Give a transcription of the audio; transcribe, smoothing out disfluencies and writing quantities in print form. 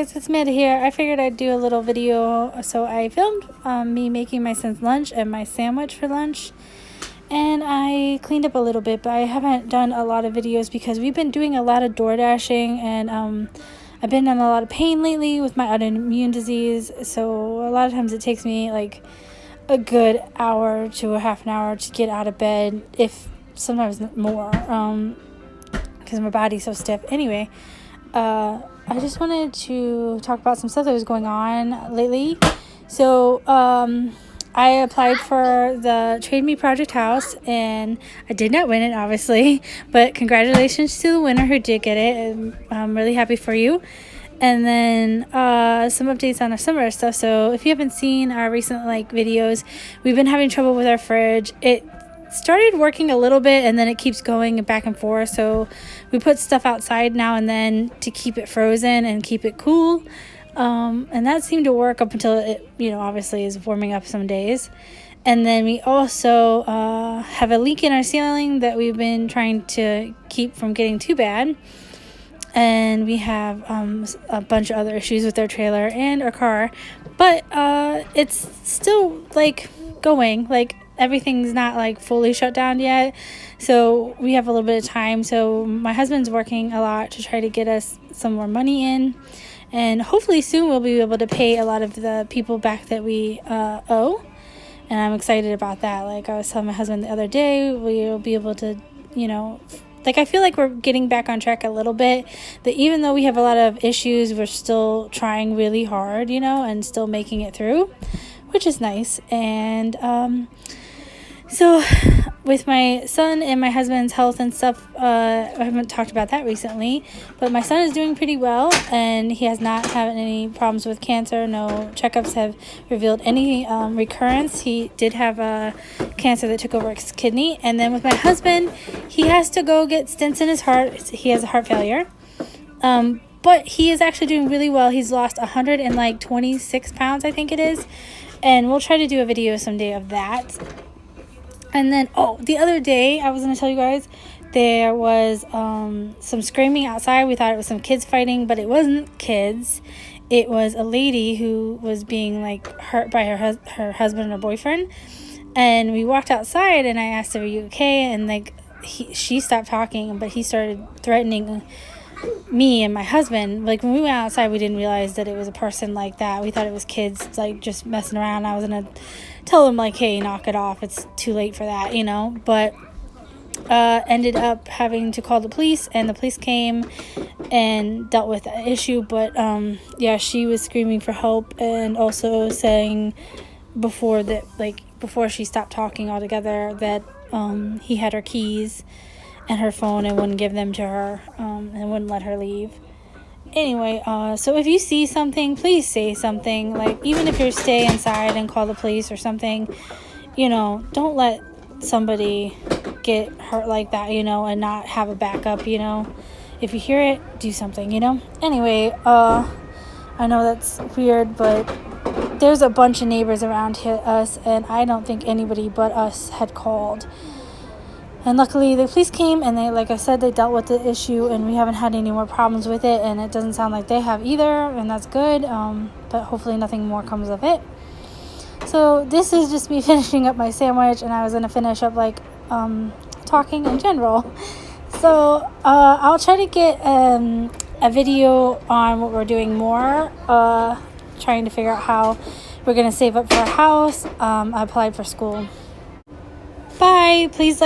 guys, it's Amanda here. I figured I'd do a little video, so I filmed me making my son's lunch and my sandwich for lunch, and I cleaned up a little bit, but I haven't done a lot of videos because we've been doing a lot of door dashing, and I've been in a lot of pain lately with my autoimmune disease, so a lot of times it takes me like a good hour to a half an hour to get out of bed, if sometimes more, because my body's so stiff. Anyway, I just wanted to talk about some stuff that was going on lately. So I applied for the Trade Me Project house, and I did not win it, obviously, but congratulations to the winner who did get it, and I'm really happy for you. And then some updates on our summer stuff. So if you haven't seen our recent videos, we've been having trouble with our fridge. It started working a little bit, and then it keeps going back and forth, so we put stuff outside now and then to keep it frozen and keep it cool, and that seemed to work up until it obviously is warming up some days. And then we also have a leak in our ceiling that we've been trying to keep from getting too bad, and we have a bunch of other issues with our trailer and our car, but it's still going, everything's not fully shut down yet, so we have a little bit of time. So my husband's working a lot to try to get us some more money in, and hopefully soon we'll be able to pay a lot of the people back that we owe, and I'm excited about that. I was telling my husband the other day, we'll be able to I feel like we're getting back on track a little bit, that even though we have a lot of issues, we're still trying really hard, and still making it through, which is nice. And so with my son and my husband's health and stuff, I haven't talked about that recently, but my son is doing pretty well, and he has not had any problems with cancer. No checkups have revealed any recurrence. He did have a cancer that took over his kidney. And then with my husband, he has to go get stents in his heart. He has a heart failure. But he is actually doing really well. He's lost 126 pounds, I think it is. And we'll try to do a video someday of that. And then, the other day, I was going to tell you guys, there was some screaming outside. We thought it was some kids fighting, but it wasn't kids. It was a lady who was being hurt by her husband or boyfriend. And we walked outside, and I asked her, "Are you okay?" And she stopped talking, but he started threatening me and my husband. When we went outside, we didn't realize that it was a person like that. We thought it was kids just messing around. I was gonna tell them hey, knock it off, it's too late for that, but ended up having to call the police, and the police came and dealt with the issue. But she was screaming for help, and also saying before she stopped talking altogether that he had her keys and her phone and wouldn't give them to her, and wouldn't let her leave. Anyway, so if you see something, please say something. Even if you stay inside and call the police or something, don't let somebody get hurt like that, and not have a backup. If you hear it, do something. Anyway, I know that's weird, but there's a bunch of neighbors around us, and I don't think anybody but us had called. And luckily the police came, and they, like I said, they dealt with the issue, and we haven't had any more problems with it, and it doesn't sound like they have either, and that's good. But hopefully nothing more comes of it. So this is just me finishing up my sandwich, and I was going to finish up talking in general. So I'll try to get a video on what we're doing more, trying to figure out how we're going to save up for a house. I applied for school. Bye. Please